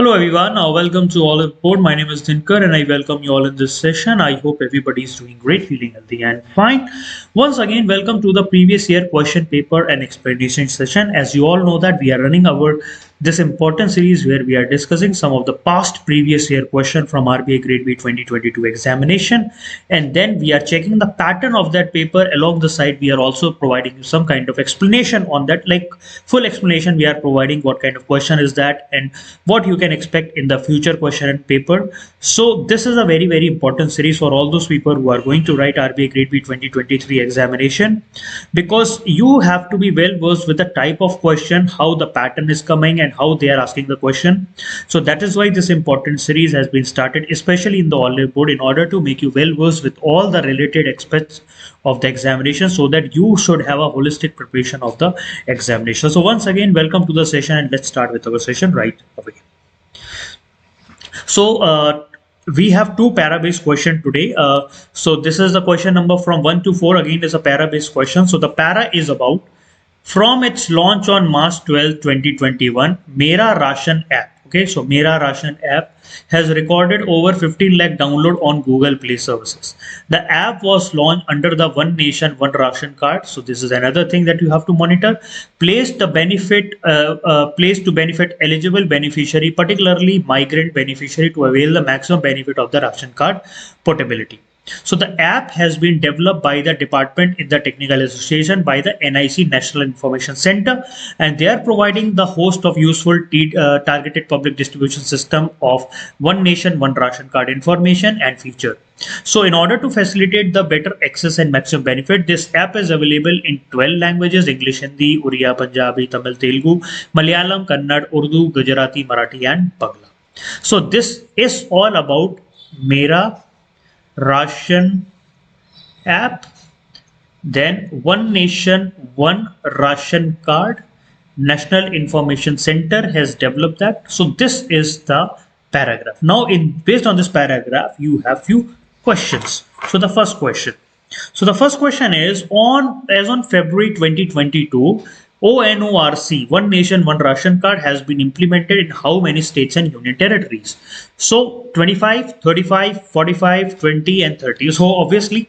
Hello everyone, welcome to all aboard. My name is Dinkar and I welcome you all in this session. I hope everybody is doing great, feeling healthy and fine. Once again, welcome to the previous year question paper and explanation session. As you all know that we are running our this important series where we are discussing some of the past previous year question from RBI Grade B 2022 examination, and then we are checking the pattern of that paper. Along the side, we are also providing you some kind of explanation on that, like full explanation we are providing what kind of question is that and what you can expect in the future question and paper. So this is a very important series for all those people who are going to write RBI Grade B 2023 examination, because you have to be well versed with the type of question, how the pattern is coming and how they are asking the question. So that is why this important series has been started, especially in the all board, in order to make you well versed with all the related aspects of the examination, so that you should have a holistic preparation of the examination. So once again, welcome to the session and let's start with our session right away. So we have two para-based question today. So this is the question number from 1 to 4. Again, is a para-based question. So the para is about, from its launch on March 12, 2021, Mera Ration app. Okay, so Mera Ration app has recorded over 15 lakh download on Google Play services. The app was launched under the One Nation One Ration card. So this is another thing that you have to monitor. Placed to benefit eligible beneficiary, particularly migrant beneficiary, to avail the maximum benefit of the ration card portability. So the app has been developed by the department in the technical association by the NIC National Information Center, and they are providing the host of useful targeted public distribution system of One Nation One Ration card information and feature. So in order to facilitate the better access and maximum benefit, this app is available in 12 languages: English, Hindi, Oriya, Punjabi, Tamil, Telugu, Malayalam, Kannada, Urdu, Gujarati, Marathi and Bangla. So this is all about Mera Ration app, then One Nation One Ration card. National Information Center has developed that. So this is the paragraph. Now, based on this paragraph, you have few questions. So the first question. So the first question is, as on February 2022, ONORC, One Nation One Ration card, has been implemented in how many states and union territories? So 25, 35, 45, 20 and 30. So obviously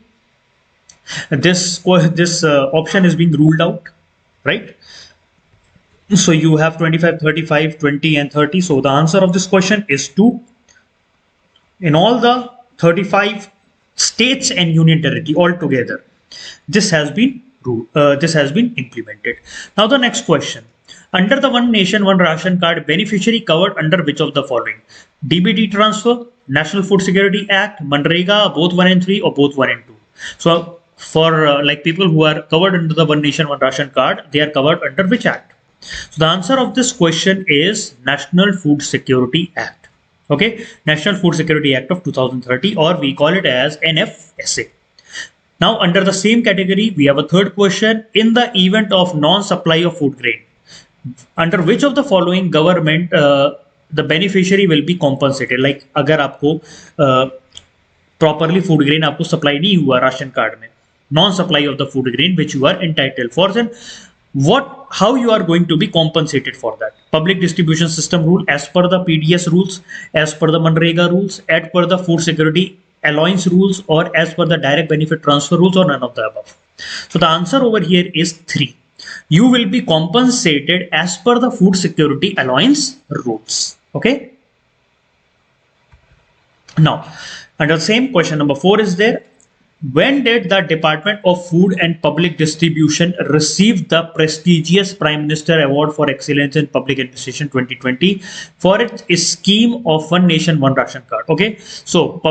this option is being ruled out, right? So you have 25, 35, 20 and 30. So the answer of this question is 2. In all the 35 states and union territory altogether, this has been implemented. Now the next question. Under the One Nation One Ration card, beneficiary covered under which of the following? DBT transfer, National Food Security Act, Manrega, both 1 and 3 or both 1 and 2. So for like people who are covered under the One Nation One Ration card, they are covered under which act? So the answer of this question is National Food Security Act. Okay, National Food Security Act of 2030, or we call it as NFSA. Now, under the same category, we have a third question. In the event of non-supply of food grain, under which of the following government the beneficiary will be compensated? Like अगर आपको properly food grain आपको supply नहीं हुआ ration card में, non-supply of the food grain which you are entitled for, then how you are going to be compensated for that? Public distribution system rule, as per the PDS rules, as per the Manrega rules, as per the food security allowance rules, or as per the direct benefit transfer rules, or none of the above? So the answer over here is 3. You will be compensated as per the food security allowance rules. Okay. Now, under the same question, number 4 is there. When did the Department of Food and Public Distribution receive the prestigious Prime Minister Award for Excellence in Public Administration 2020 for its scheme of One Nation One Ration card? Okay, so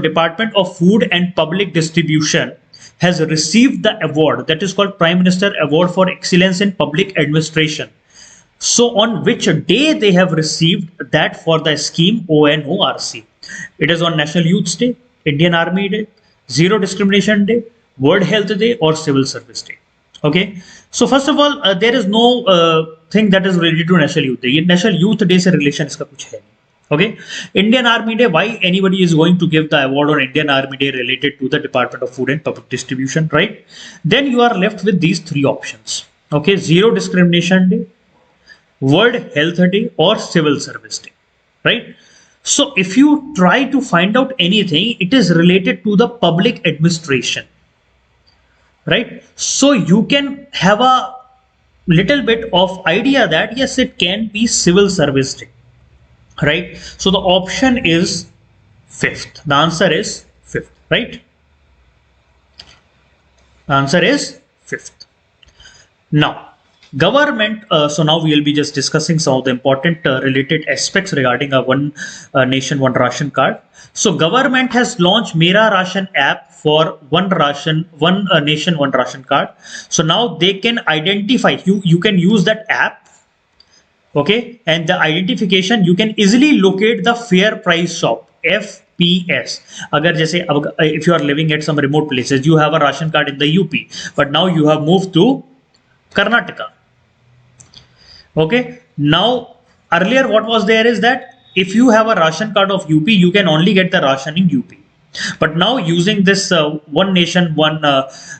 Department of Food and Public Distribution has received the award that is called Prime Minister Award for Excellence in Public Administration. So on which day they have received that for the scheme ONORC? It is on National Youth Day, Indian Army Day, Zero Discrimination Day, World Health Day, or Civil Service Day. Okay. So first of all, there is no thing that is related to National Youth Day. National Youth Day से relation इसका कुछ है नहीं. Okay. Indian Army Day. Why anybody is going to give the award on Indian Army Day related to the Department of Food and Public Distribution, right? Then you are left with these 3 options. Okay. Zero Discrimination Day, World Health Day, or Civil Service Day. right? So if you try to find out anything, it is related to the public administration, right? So you can have a little bit of idea that yes, it can be civil service day, right? So the option is fifth. The answer is fifth, right? The answer is fifth. Now, government. So now we will be just discussing some of the important related aspects regarding a one nation, one ration card. So government has launched Mera Ration app for one ration, one nation, one ration card. So now they can identify you. You can use that app, okay, and the identification you can easily locate the fair price shop, FPS. अगर जैसे अब if you are living at some remote places, you have a ration card in the UP, but now you have moved to Karnataka. Okay, now earlier what was there is that if you have a ration card of UP, you can only get the ration in UP. But now using this one nation, one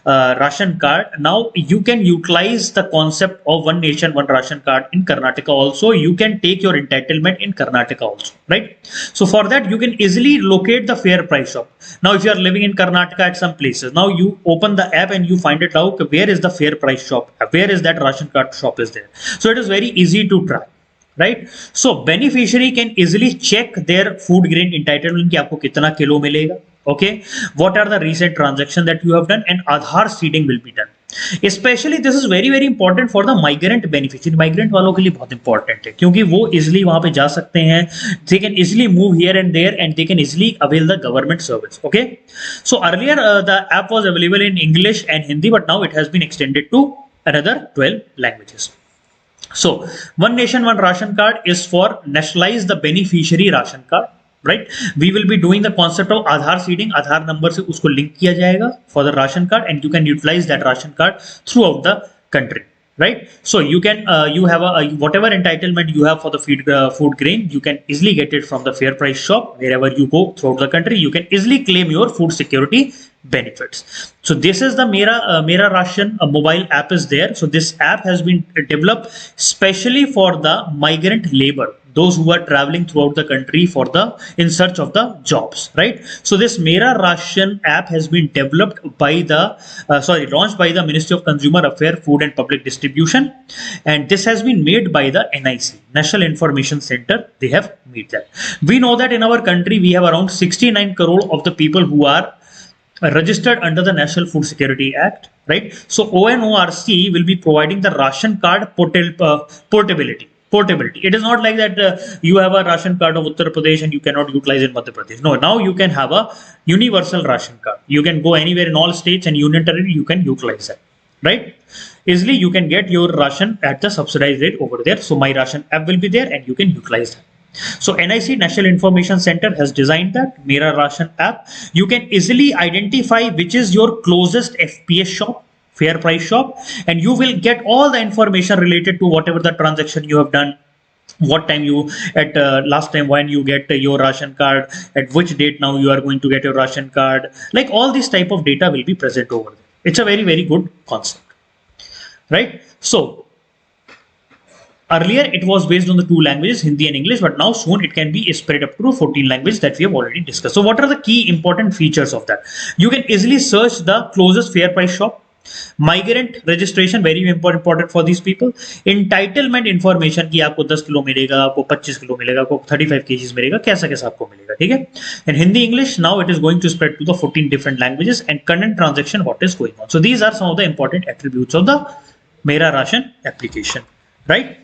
ration card, now you can utilize the concept of one nation, one ration card in Karnataka also. You can take your entitlement in Karnataka also, right? So for that, you can easily locate the fair price shop. Now, if you are living in Karnataka at some places, now you open the app and you find it out where is the fair price shop, where is that ration card shop is there. So it is very easy to track, right? So beneficiary can easily check their food grain entitlement कि आपको कितना kilo मिलेगा. Okay, what are the recent transactions that you have done, and Aadhaar seeding will be done. Especially this is very important for the migrant beneficiary. Migrant वालों के लिए बहुत important है क्योंकि वो easily वहाँ पे जा सकते हैं. They can easily move here and there and they can easily avail the government service. Okay, so earlier the app was available in English and Hindi, but now it has been extended to another 12 languages. So one nation, one ration card is for nationalize the beneficiary ration card, right? We will be doing the concept of Aadhaar seeding. Aadhaar number से उसको link किया जाएगा for the ration card, and you can utilize that ration card throughout the country, right? So you can you have a whatever entitlement you have for the food grain, you can easily get it from the fair price shop wherever you go throughout the country. You can easily claim your food security benefits. So this is the Mera Ration mobile app is there. So this app has been developed specially for the migrant labor, those who are traveling throughout the country for the in search of the jobs, right? So this Mera Ration app has been developed by the launched by the Ministry of Consumer Affairs, Food and Public Distribution, and this has been made by the NIC, National Information Center. They have made that. We know that in our country we have around 69 crore of the people who are registered under the National Food Security Act, right? So ONORC will be providing the ration card portability. Portability. It is not like that you have a ration card of Uttar Pradesh and you cannot utilize in Madhya Pradesh. No, now you can have a universal ration card. You can go anywhere in all states and union territory, you can utilize that, right? Easily you can get your ration at the subsidized rate over there. So My Ration app will be there and you can utilize that. So NIC, National Information Center, has designed that Mera Ration app. You can easily identify which is your closest FPS shop, fair price shop, and you will get all the information related to whatever the transaction you have done, what time you at last time when you get your ration card, at which date now you are going to get your ration card, like all this type of data will be present over there. It's a very good concept, right? So earlier it was based on the two languages, Hindi and English, but now soon it can be spread up to 14 languages that we have already discussed. So what are the key important features of that? You can easily search the closest fair price shop, migrant registration, very important for these people, entitlement information कि आपको 10 kilo मिलेगा, आपको 25 kilo मिलेगा, आपको 35 kgs मिलेगा, कैसा कैसा आपको मिलेगा, ठीक है? And Hindi, English, now it is going to spread to the 14 different languages, and current transaction, what is going on. So these are some of the important attributes of the Mera Ration application, right?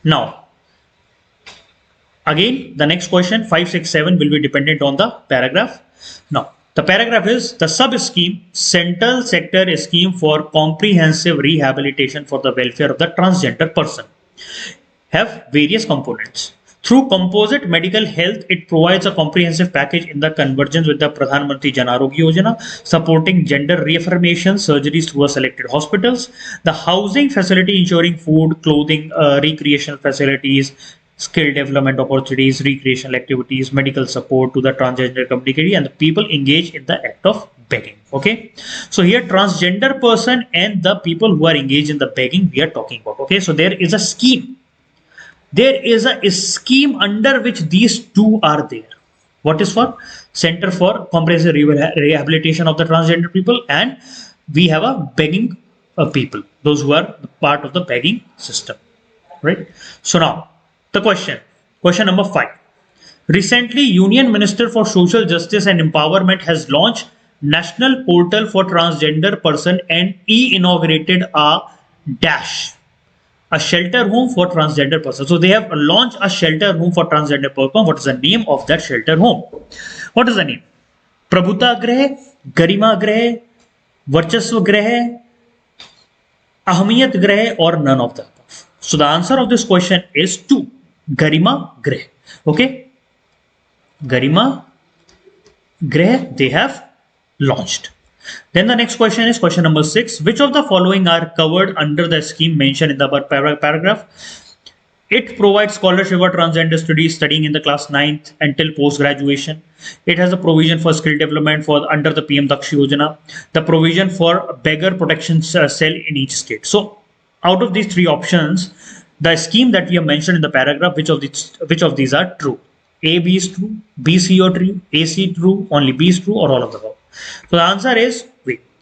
Now, again, the next question 5, 6, 7 will be dependent on the paragraph. Now, the paragraph is the sub-scheme, central sector scheme for comprehensive rehabilitation for the welfare of the transgender person, have various components. Through composite medical health, it provides a comprehensive package in the convergence with the Pradhan Mantri Jan Arogya Yojana, supporting gender reaffirmation surgeries through selected hospitals, the housing facility ensuring food, clothing, recreational facilities, skill development opportunities, recreational activities, medical support to the transgender community and the people engaged in the act of begging. Okay, so here transgender person and the people who are engaged in the begging we are talking about. Okay, so there is a scheme. there is a scheme under which these two are there. What is for? Center for Comprehensive Rehabilitation of the Transgender People, and we have a begging people, those who are part of the begging system, right? So now the question number 5. Recently, Union Minister for Social Justice and Empowerment has launched National Portal for Transgender Person and inaugurated a shelter home for transgender person. So they have launched a shelter home for transgender person. What is the name of that shelter home? What is the name? Prabhuta Grah, Garima Grah, Varchasva Grah, Ahmiyat Grah, or none of the above? So the answer of this question is 2. Garima Grah. Okay. Garima Grah they have launched. Then the next question is question number 6. Which of the following are covered under the scheme mentioned in the paragraph? It provides scholarship for transgender studies studying in the class 9th until post-graduation. It has a provision for skill development for under the PM Dakshi Yojana. The provision for beggar protection cell in each state. So out of these 3 options, the scheme that we have mentioned in the paragraph, which of these are true? A, B is true, B, C or true, A, C true, only B is true, or all of the above? So the answer is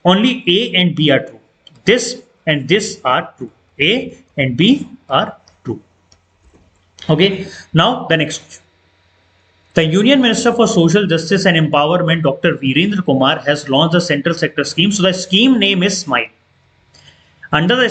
only A and B are true. This and this are true. A and B are true. Okay. Now the next question. The Union Minister for Social Justice and Empowerment, Dr. Virendra Kumar, has launched a central sector scheme. So the scheme name is SMILE. Under the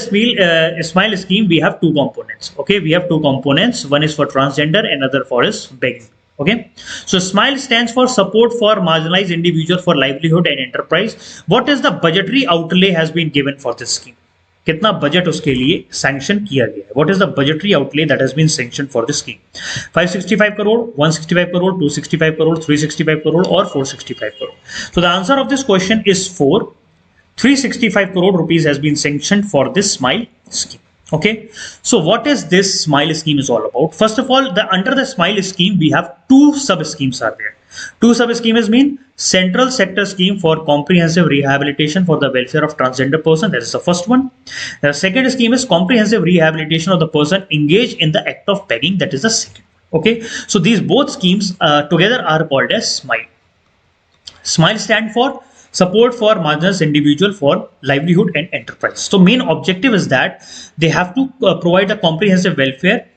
SMILE scheme, we have 2 components. Okay, we have 2 components. One is for transgender, another for is begging. Okay, so SMILE stands for Support for Marginalized Individual for Livelihood and Enterprise. What is the budgetary outlay has been given for this scheme? कितना budget उसके लिए sanction किया गया है? What is the budgetary outlay that has been sanctioned for this scheme? 565 crore, 165 crore, 265 crore, 365 crore, or 465 crore? So the answer of this question is 4. 365 crore rupees has been sanctioned for this SMILE scheme. Okay, so what is this SMILE scheme is all about? First of all, under the SMILE scheme, we have 2 sub schemes are there. 2 sub schemes mean Central Sector Scheme for Comprehensive Rehabilitation for the Welfare of Transgender Person. That is the first one. The second scheme is Comprehensive Rehabilitation of the person engaged in the act of begging. That is the second. Okay, so these both schemes together are called as SMILE. SMILE stand for Support for Marginalized Individual for Livelihood and Enterprise. So main objective is that they have to provide a comprehensive welfare,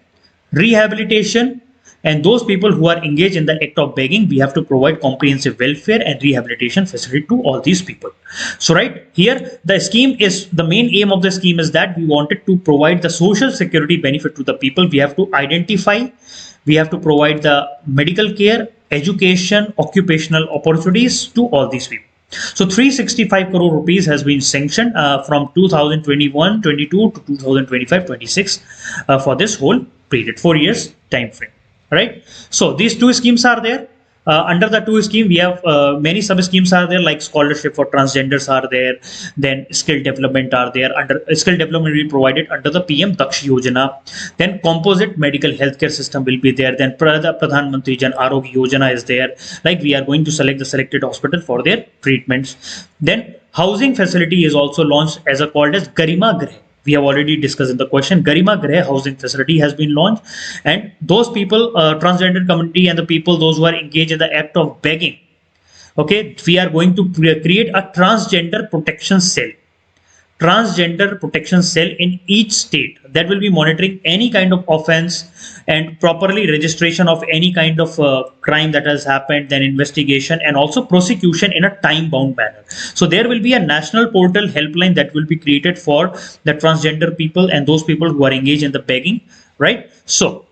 rehabilitation, and those people who are engaged in the act of begging, we have to provide comprehensive welfare and rehabilitation facility to all these people. So right here, the scheme is, the main aim of the scheme is that we wanted to provide the social security benefit to the people. We have to identify, we have to provide the medical care, education, occupational opportunities to all these people. So 365 crore rupees has been sanctioned from 2021-22 to 2025-26 for this whole period, 4 years time frame. Right. So these 2 schemes are there. Under the 2 scheme, we have many sub schemes are there, like scholarship for transgenders are there. Then skill development are there. Under skill development will be provided under the PM Dakshi Yojana. Then composite medical healthcare system will be there. Then Pradhan Mantri Jan Arogya Yojana is there. Like we are going to select the selected hospital for their treatments. Then housing facility is also launched as a called as Garima Grah. We have already discussed in the question. Garima Grah housing facility has been launched, and those people, transgender community and the people, those who are engaged in the act of begging, okay, we are going to create a transgender protection cell. Transgender protection cell in each state that will be monitoring any kind of offense and properly registration of any kind of crime that has happened, then investigation and also prosecution in a time bound manner. So there will be a national portal helpline that will be created for the transgender people and those people who are engaged in the begging, right? So,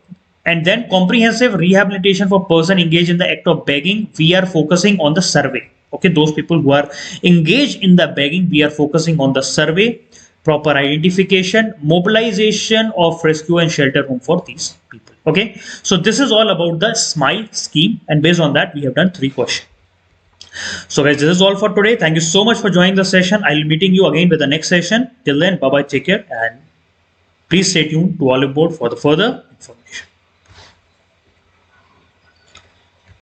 and then comprehensive rehabilitation for person engaged in the act of begging, we are focusing on the survey. Okay, those people who are engaged in the begging, we are focusing on the survey, proper identification, mobilization of rescue and shelter home for these people. Okay, so this is all about the SMILE scheme, and based on that, we have done 3 questions. So guys, this is all for today. Thank you so much for joining the session. I'll be meeting you again with the next session. Till then, bye bye, take care, and please stay tuned to Olive Board for the further information.